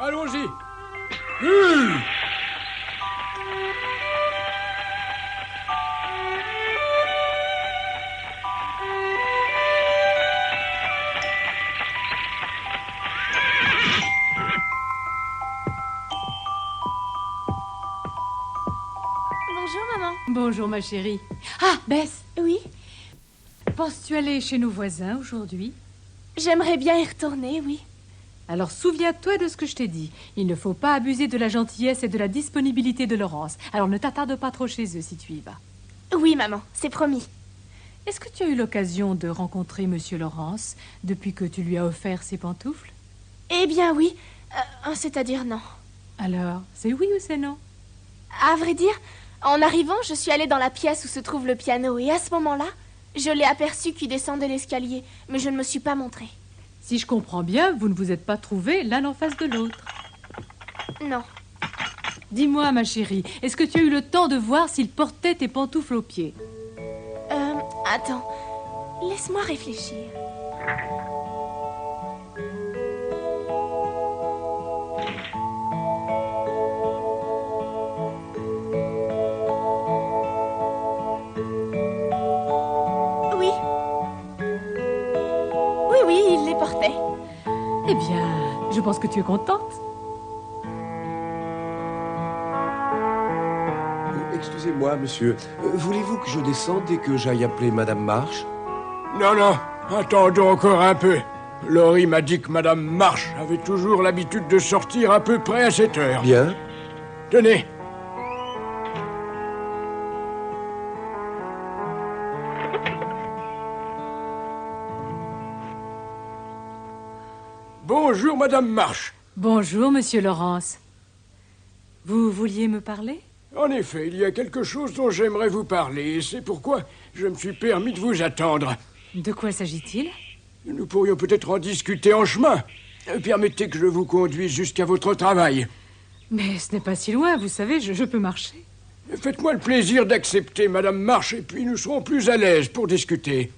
allons-y. Bonjour, maman. Bonjour, ma chérie. Ah, Bess. Oui? Penses-tu aller chez nos voisins aujourd'hui? J'aimerais bien y retourner, oui. Alors souviens-toi de ce que je t'ai dit. Il ne faut pas abuser de la gentillesse et de la disponibilité de Laurence. Alors ne t'attarde pas trop chez eux si tu y vas. Oui, maman, c'est promis. Est-ce que tu as eu l'occasion de rencontrer Monsieur Laurence depuis que tu lui as offert ses pantoufles? Eh bien, oui. C'est-à-dire non. Alors, c'est oui ou c'est non? À vrai dire, en arrivant, je suis allée dans la pièce où se trouve le piano et à ce moment-là, je l'ai aperçu qui descendait l'escalier, mais je ne me suis pas montrée. Si je comprends bien, vous ne vous êtes pas trouvés l'un en face de l'autre. Non. Dis-moi, ma chérie, est-ce que tu as eu le temps de voir s'il portait tes pantoufles aux pieds? Attends. Laisse-moi réfléchir. Oui. Oui, il les portait. Eh bien, je pense que tu es contente. Excusez-moi, monsieur. Voulez-vous que je descende et que j'aille appeler Madame March? Non, attendons encore un peu. Laurie m'a dit que Madame March avait toujours l'habitude de sortir à peu près à cette heure. Bien. Tenez. Bonjour, Madame March. Bonjour, Monsieur Laurence. Vous vouliez me parler? En effet, il y a quelque chose dont j'aimerais vous parler, et c'est pourquoi je me suis permis de vous attendre. De quoi s'agit-il? Nous pourrions peut-être en discuter en chemin. Permettez que je vous conduise jusqu'à votre travail. Mais ce n'est pas si loin, vous savez, je peux marcher. Faites-moi le plaisir d'accepter Madame March, et puis nous serons plus à l'aise pour discuter.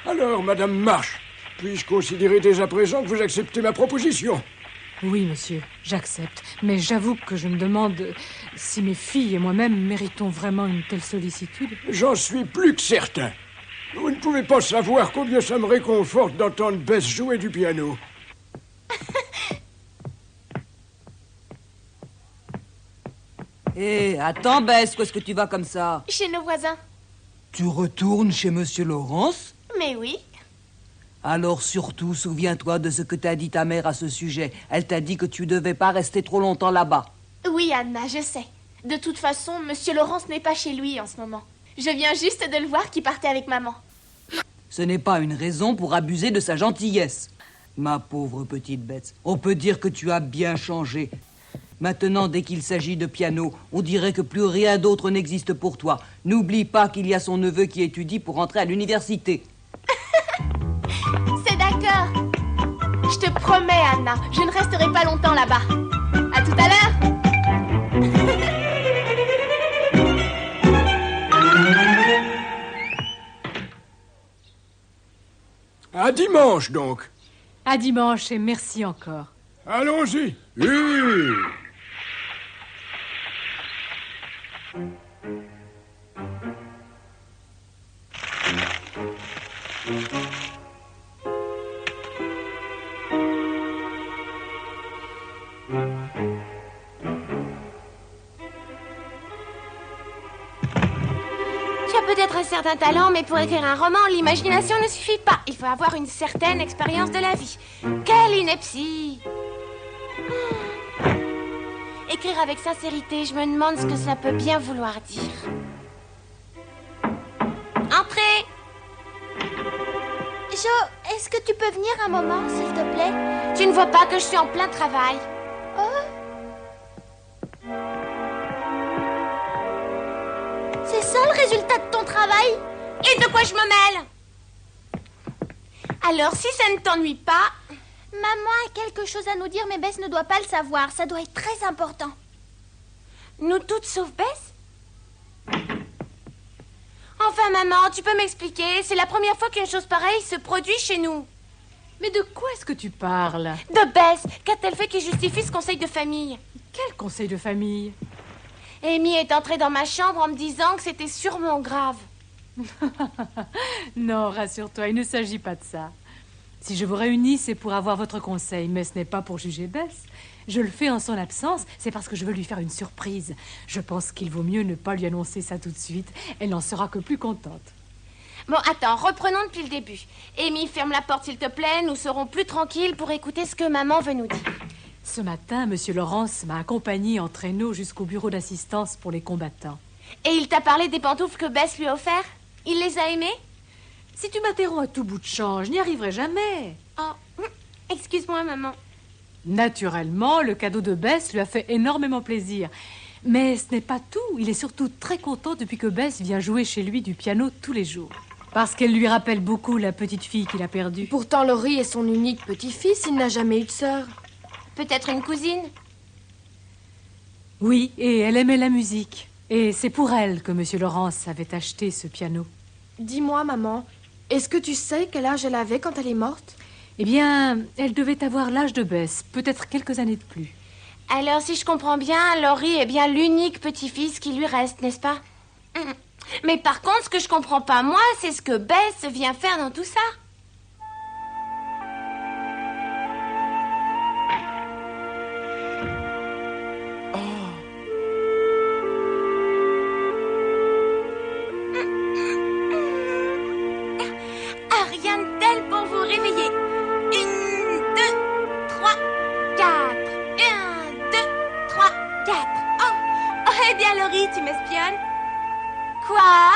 Alors, Madame March, puis-je considérer dès à présent que vous acceptez ma proposition? Oui, monsieur, j'accepte. Mais j'avoue que je me demande si mes filles et moi-même méritons vraiment une telle sollicitude. J'en suis plus que certain. Vous ne pouvez pas savoir combien ça me réconforte d'entendre Bess jouer du piano. Hé, attends, Bess, où est-ce que tu vas comme ça? Chez nos voisins. Tu retournes chez Monsieur Laurence? Mais oui. Alors surtout, souviens-toi de ce que t'a dit ta mère à ce sujet. Elle t'a dit que tu devais pas rester trop longtemps là-bas. Oui, Anna, je sais. De toute façon, Monsieur Laurence n'est pas chez lui en ce moment. Je viens juste de le voir qui partait avec maman. Ce n'est pas une raison pour abuser de sa gentillesse. Ma pauvre petite Bess, on peut dire que tu as bien changé. Maintenant, dès qu'il s'agit de piano, on dirait que plus rien d'autre n'existe pour toi. N'oublie pas qu'il y a son neveu qui étudie pour entrer à l'université. C'est d'accord. Je te promets, Anna, je ne resterai pas longtemps là-bas. À tout à l'heure. À dimanche, donc. À dimanche et merci encore. Allons-y. Tu as peut-être un certain talent, mais pour écrire un roman, l'imagination ne suffit pas. Il faut avoir une certaine expérience de la vie. Quelle ineptie! Écrire avec sincérité, je me demande ce que ça peut bien vouloir dire. Entrez! Jo, est-ce que tu peux venir un moment, s'il te plaît? Tu ne vois pas que je suis en plein travail? C'est ça le résultat de ton travail? Et de quoi je me mêle? Alors, si ça ne t'ennuie pas... Maman a quelque chose à nous dire, mais Bess ne doit pas le savoir. Ça doit être très important. Nous toutes sauf Bess? Enfin, maman, tu peux m'expliquer? C'est la première fois qu'une chose pareille se produit chez nous. Mais de quoi est-ce que tu parles? De Bess. Qu'a-t-elle fait qui justifie ce conseil de famille? Quel conseil de famille? Amy est entrée dans ma chambre en me disant que c'était sûrement grave. Non, rassure-toi, il ne s'agit pas de ça. Si je vous réunis, c'est pour avoir votre conseil, mais ce n'est pas pour juger Bess. Je le fais en son absence, c'est parce que je veux lui faire une surprise. Je pense qu'il vaut mieux ne pas lui annoncer ça tout de suite. Elle n'en sera que plus contente. Bon, attends, reprenons depuis le début. Amy, ferme la porte s'il te plaît, nous serons plus tranquilles pour écouter ce que maman veut nous dire. Ce matin, Monsieur Laurence m'a accompagné en traîneau jusqu'au bureau d'assistance pour les combattants. Et il t'a parlé des pantoufles que Bess lui a offertes? Il les a aimées? Si tu m'interromps à tout bout de champ, je n'y arriverai jamais. Oh, excuse-moi, maman. Naturellement, le cadeau de Bess lui a fait énormément plaisir. Mais ce n'est pas tout. Il est surtout très content depuis que Bess vient jouer chez lui du piano tous les jours. Parce qu'elle lui rappelle beaucoup la petite fille qu'il a perdue. Pourtant, Laurie est son unique petit-fils. Il n'a jamais eu de sœur. Peut-être une cousine? Oui, et elle aimait la musique. Et c'est pour elle que Monsieur Laurence avait acheté ce piano. Dis-moi, maman, est-ce que tu sais quel âge elle avait quand elle est morte? Eh bien, elle devait avoir l'âge de Bess, peut-être quelques années de plus. Alors, si je comprends bien, Laurie est bien l'unique petit-fils qui lui reste, n'est-ce pas? Mais par contre, ce que je comprends pas, moi, c'est ce que Bess vient faire dans tout ça. Ah, rien de tel pour vous réveiller. 1, 2, 3, 4. 1, 2, 3, 4. Oh, eh bien, Laurie, tu m'espionnes? Quoi?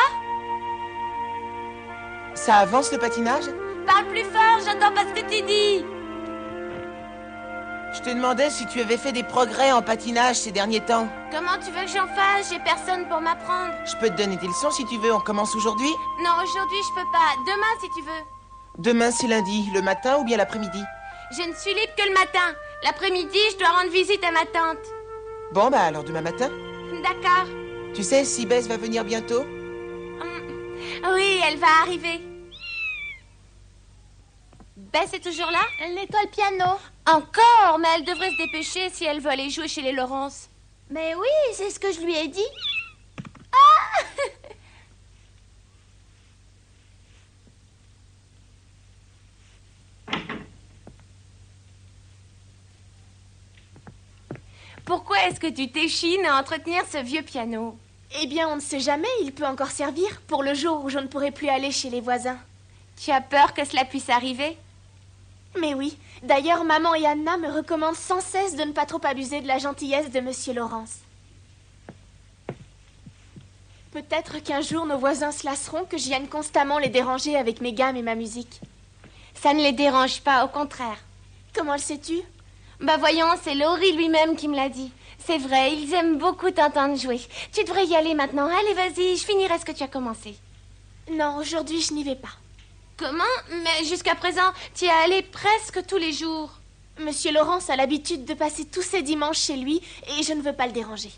Ça avance le patinage? Parle plus fort, j'entends pas ce que tu dis. Je te demandais si tu avais fait des progrès en patinage ces derniers temps. Comment tu veux que j'en fasse? J'ai personne pour m'apprendre. Je peux te donner des leçons si tu veux, on commence aujourd'hui? Non, aujourd'hui, je peux pas. Demain, si tu veux. Demain c'est lundi, le matin ou bien l'après-midi? Je ne suis libre que le matin. L'après-midi, je dois rendre visite à ma tante. Bon bah alors demain matin. D'accord. Tu sais si Bess va venir bientôt? Oui, elle va arriver. Bess est toujours là? Elle nettoie le piano. Encore? Mais elle devrait se dépêcher si elle veut aller jouer chez les Laurence. Mais oui, c'est ce que je lui ai dit. Pourquoi est-ce que tu t'échines à entretenir ce vieux piano? Eh bien, on ne sait jamais, il peut encore servir pour le jour où je ne pourrai plus aller chez les voisins. Tu as peur que cela puisse arriver? Mais oui, d'ailleurs, maman et Anna me recommandent sans cesse de ne pas trop abuser de la gentillesse de Monsieur Laurence. Peut-être qu'un jour nos voisins se lasseront que je vienne constamment les déranger avec mes gammes et ma musique. Ça ne les dérange pas, au contraire. Comment le sais-tu? Bah voyons, c'est Laurie lui-même qui me l'a dit. C'est vrai, ils aiment beaucoup t'entendre jouer. Tu devrais y aller maintenant. Allez, vas-y, je finirai ce que tu as commencé. Non, aujourd'hui, je n'y vais pas. Comment? Mais jusqu'à présent, tu y es allé presque tous les jours. Monsieur Laurence a l'habitude de passer tous ses dimanches chez lui et je ne veux pas le déranger.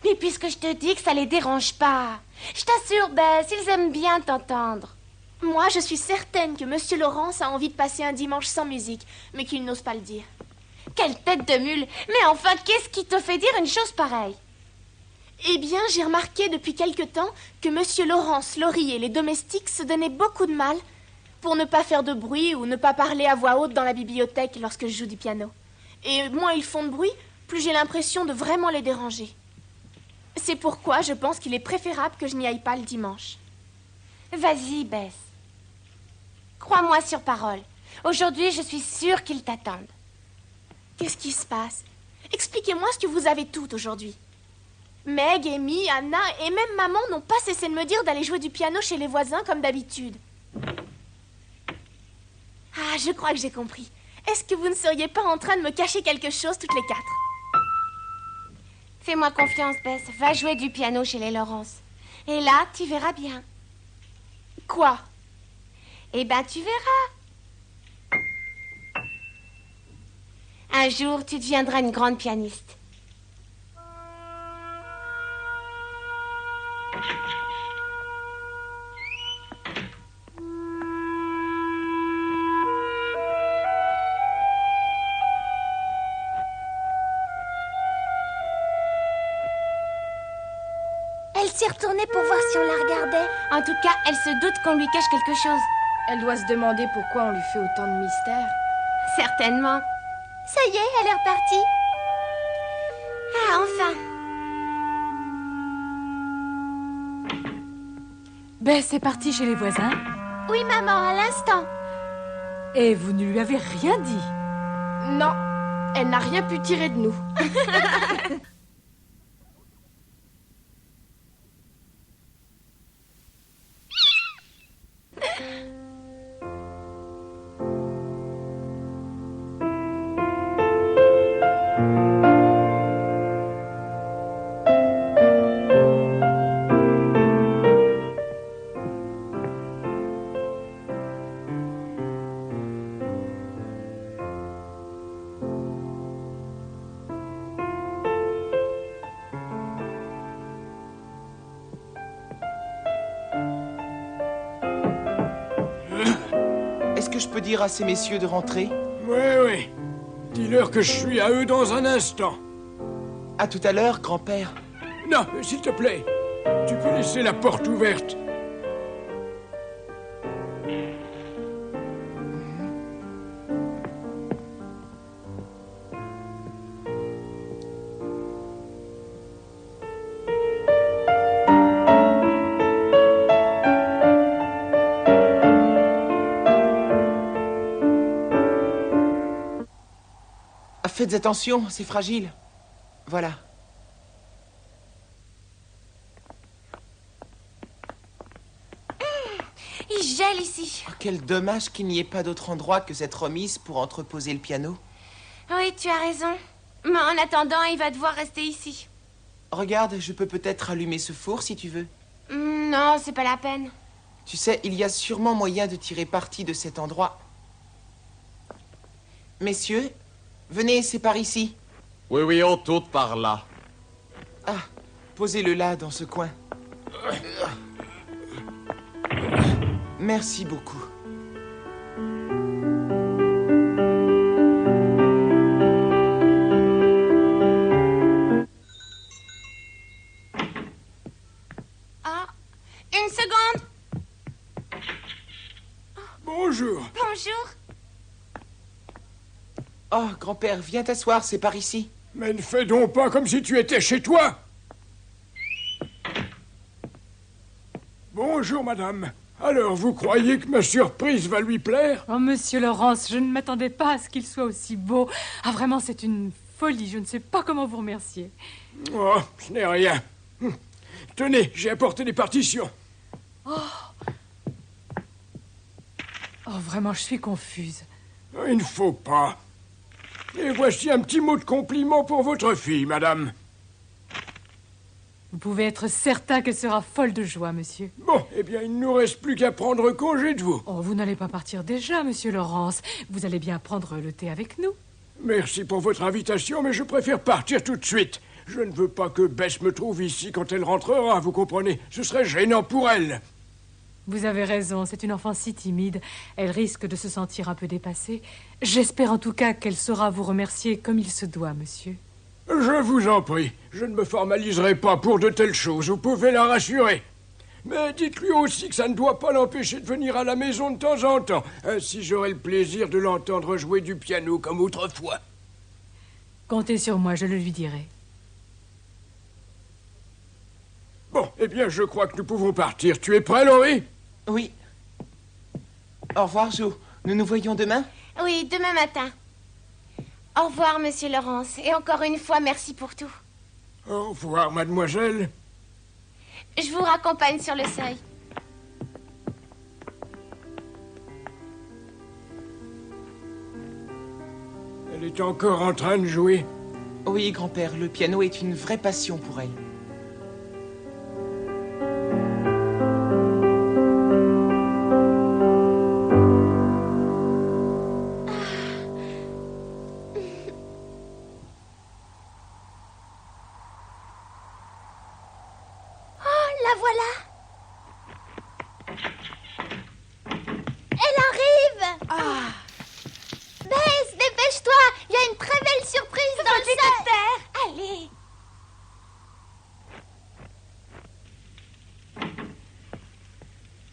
Mais puisque je te dis que ça les dérange pas, je t'assure, Bess, ils aiment bien t'entendre. Moi, je suis certaine que Monsieur Laurence a envie de passer un dimanche sans musique, mais qu'il n'ose pas le dire. Quelle tête de mule! Mais enfin, qu'est-ce qui te fait dire une chose pareille? Eh bien, j'ai remarqué depuis quelque temps que Monsieur Laurence, Laurie et les domestiques se donnaient beaucoup de mal pour ne pas faire de bruit ou ne pas parler à voix haute dans la bibliothèque lorsque je joue du piano. Et moins ils font de bruit, plus j'ai l'impression de vraiment les déranger. C'est pourquoi je pense qu'il est préférable que je n'y aille pas le dimanche. Vas-y, Bess. Crois-moi sur parole. Aujourd'hui, je suis sûre qu'ils t'attendent. Qu'est-ce qui se passe? Expliquez-moi ce que vous avez toutes aujourd'hui. Meg, Amy, Anna et même maman n'ont pas cessé de me dire d'aller jouer du piano chez les voisins comme d'habitude. Ah, je crois que j'ai compris. Est-ce que vous ne seriez pas en train de me cacher quelque chose toutes les quatre? Fais-moi confiance, Bess. Va jouer du piano chez les Laurence. Et là, tu verras bien. Quoi? Eh ben, tu verras. Un jour, tu deviendras une grande pianiste. s'y retourner pour voir si on la regardait. En tout cas, elle se doute qu'on lui cache quelque chose. Elle doit se demander pourquoi on lui fait autant de mystère. Certainement. Ça y est, elle est repartie. Ah, enfin. Bess est partie chez les voisins. Oui, maman, à l'instant. Et vous ne lui avez rien dit? Non, elle n'a rien pu tirer de nous. Est-ce que je peux dire à ces messieurs de rentrer? Oui. Dis-leur que je suis à eux dans un instant. À tout à l'heure, grand-père. Non, s'il te plaît. Tu peux laisser la porte ouverte. Faites attention, c'est fragile. Voilà. Il gèle ici. Oh, quel dommage qu'il n'y ait pas d'autre endroit que cette remise pour entreposer le piano. Oui, tu as raison. Mais en attendant, il va devoir rester ici. Regarde, je peux peut-être allumer ce four si tu veux. Non, c'est pas la peine. Tu sais, il y a sûrement moyen de tirer parti de cet endroit. Messieurs, venez, c'est par ici. Oui, on tourne par là. Ah, posez-le là, dans ce coin. Merci beaucoup. Ah, une seconde. Bonjour. Bonjour. Oh, grand-père, viens t'asseoir, c'est par ici. Mais ne fais donc pas comme si tu étais chez toi. Bonjour, madame. Alors, vous croyez que ma surprise va lui plaire? Oh, monsieur Laurence, je ne m'attendais pas à ce qu'il soit aussi beau. Ah, vraiment, c'est une folie. Je ne sais pas comment vous remercier. Oh, ce n'est rien. Tenez, j'ai apporté des partitions. Oh, vraiment, je suis confuse. Il ne faut pas. Et voici un petit mot de compliment pour votre fille, madame. Vous pouvez être certain qu'elle sera folle de joie, monsieur. Bon, eh bien, il ne nous reste plus qu'à prendre congé de vous. Oh, vous n'allez pas partir déjà, monsieur Laurence. Vous allez bien prendre le thé avec nous. Merci pour votre invitation, mais je préfère partir tout de suite. Je ne veux pas que Bess me trouve ici quand elle rentrera, vous comprenez? Ce serait gênant pour elle. Vous avez raison, c'est une enfant si timide. Elle risque de se sentir un peu dépassée. J'espère en tout cas qu'elle saura vous remercier comme il se doit, monsieur. Je vous en prie, je ne me formaliserai pas pour de telles choses, vous pouvez la rassurer. Mais dites-lui aussi que ça ne doit pas l'empêcher de venir à la maison de temps en temps. Ainsi j'aurai le plaisir de l'entendre jouer du piano comme autrefois. Comptez sur moi, je le lui dirai. Bon, eh bien, je crois que nous pouvons partir. Tu es prêt, Laurie? Oui. Au revoir, Jo. Nous nous voyons demain? Oui, demain matin. Au revoir, monsieur Laurence. Et encore une fois, merci pour tout. Au revoir, mademoiselle. Je vous raccompagne sur le seuil. Elle est encore en train de jouer. Oui, grand-père, le piano est une vraie passion pour elle.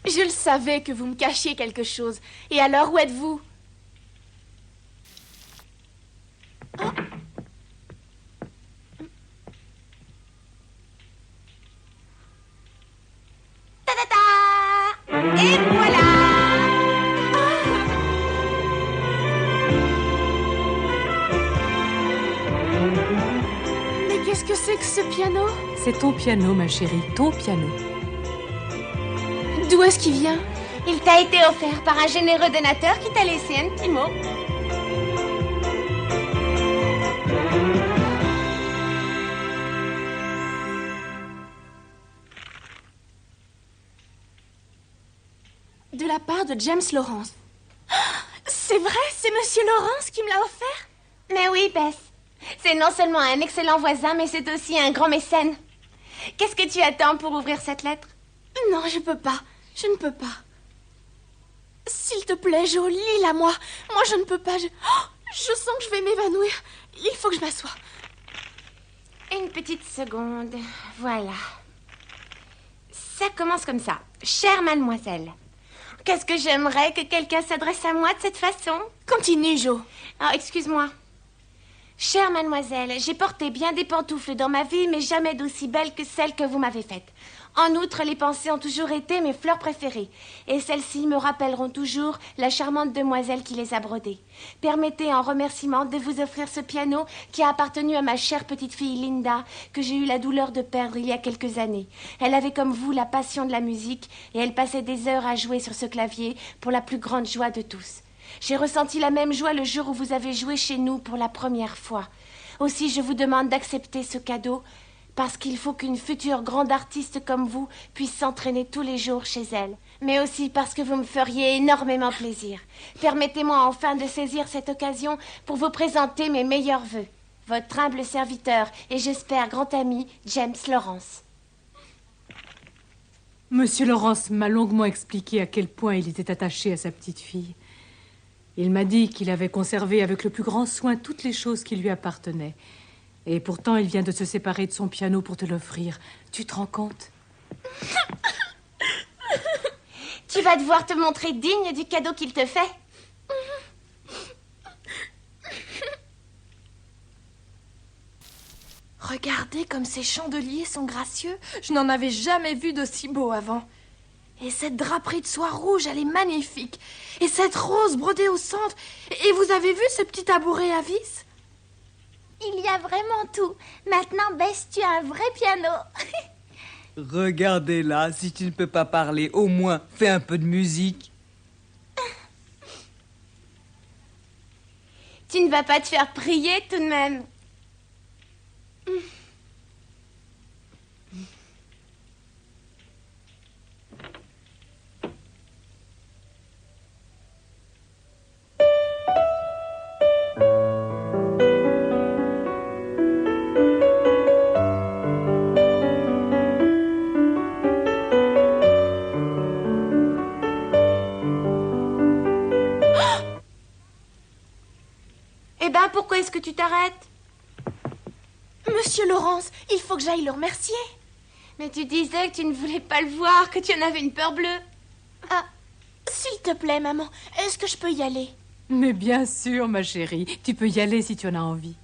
Je le savais que vous me cachiez quelque chose. Et alors, où êtes-vous? Oh. Ta-da-da! Et voilà! Mais qu'est-ce que c'est que ce piano? C'est ton piano, ma chérie, ton piano. D'où est-ce qu'il vient? Il t'a été offert par un généreux donateur qui t'a laissé un petit mot. De la part de James Lawrence. C'est vrai, c'est Monsieur Lawrence qui me l'a offert? Mais oui, Bess. C'est non seulement un excellent voisin, mais c'est aussi un grand mécène. Qu'est-ce que tu attends pour ouvrir cette lettre? Non, je peux pas. Je ne peux pas. S'il te plaît, Jo, lis-la moi. Moi, je ne peux pas. Je sens que je vais m'évanouir. Il faut que je m'assoie. Une petite seconde. Voilà. Ça commence comme ça. Chère mademoiselle, qu'est-ce que j'aimerais que quelqu'un s'adresse à moi de cette façon? Continue, Jo. Oh, excuse-moi. Chère mademoiselle, j'ai porté bien des pantoufles dans ma vie, mais jamais d'aussi belles que celles que vous m'avez faites. En outre, les pensées ont toujours été mes fleurs préférées, et celles-ci me rappelleront toujours la charmante demoiselle qui les a brodées. Permettez en remerciement de vous offrir ce piano qui a appartenu à ma chère petite fille Linda, que j'ai eu la douleur de perdre il y a quelques années. Elle avait comme vous la passion de la musique, et elle passait des heures à jouer sur ce clavier pour la plus grande joie de tous. J'ai ressenti la même joie le jour où vous avez joué chez nous pour la première fois. Aussi, je vous demande d'accepter ce cadeau, parce qu'il faut qu'une future grande artiste comme vous puisse s'entraîner tous les jours chez elle. Mais aussi parce que vous me feriez énormément plaisir. Permettez-moi enfin de saisir cette occasion pour vous présenter mes meilleurs vœux. Votre humble serviteur et j'espère grand ami, James Lawrence. Monsieur Lawrence m'a longuement expliqué à quel point il était attaché à sa petite fille. Il m'a dit qu'il avait conservé avec le plus grand soin toutes les choses qui lui appartenaient. Et pourtant, il vient de se séparer de son piano pour te l'offrir. Tu te rends compte? Tu vas devoir te montrer digne du cadeau qu'il te fait. Regardez comme ces chandeliers sont gracieux. Je n'en avais jamais vu d'aussi beau avant. Et cette draperie de soie rouge, elle est magnifique. Et cette rose brodée au centre. Et vous avez vu ce petit tabouret à vis? Il y a vraiment tout. Maintenant, Bess, tu as un vrai piano. Regardez-la, si tu ne peux pas parler, au moins fais un peu de musique. Tu ne vas pas te faire prier tout de même. Eh ben, pourquoi est-ce que tu t'arrêtes? Monsieur Lawrence, il faut que j'aille le remercier. Mais tu disais que tu ne voulais pas le voir, que tu en avais une peur bleue. Ah, s'il te plaît, maman, est-ce que je peux y aller? Mais bien sûr, ma chérie. Tu peux y aller si tu en as envie.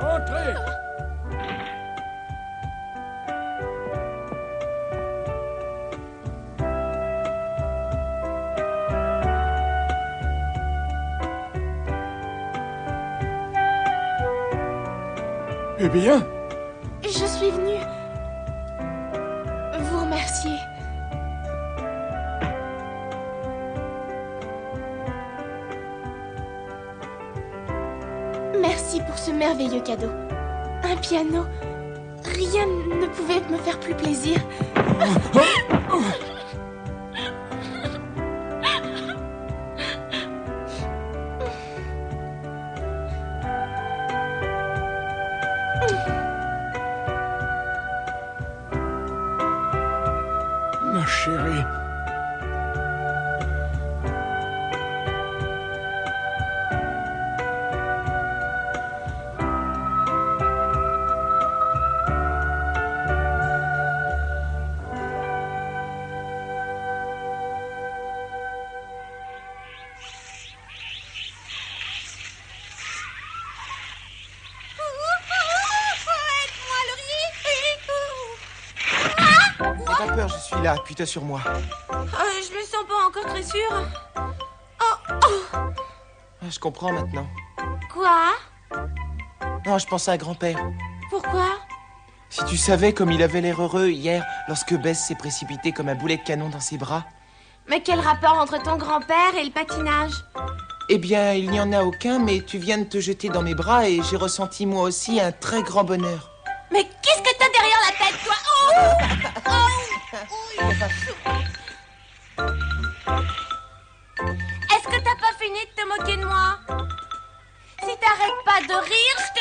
Entrez. Eh bien, Je suis venue vous remercier. Merci pour ce merveilleux cadeau. Un piano. Rien ne pouvait me faire plus plaisir. pas peur, je suis là. Appuie-toi sur moi. Je me sens pas encore très sûre. Oh. Je comprends maintenant. Quoi? Non, je pensais à grand-père. Pourquoi? Si tu savais comme il avait l'air heureux hier lorsque Bess s'est précipitée comme un boulet de canon dans ses bras. Mais quel rapport entre ton grand-père et le patinage? Eh bien, il n'y en a aucun, mais tu viens de te jeter dans mes bras et j'ai ressenti moi aussi un très grand bonheur. Mais qu'est-ce que t'as derrière la tête, toi? Est-ce que t'as pas fini de te moquer de moi? Si t'arrêtes pas de rire, je te...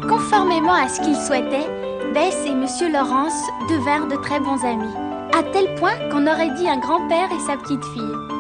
Conformément à ce qu'il souhaitait, Bess et Monsieur Laurence devinrent de très bons amis, à tel point qu'on aurait dit un grand-père et sa petite fille.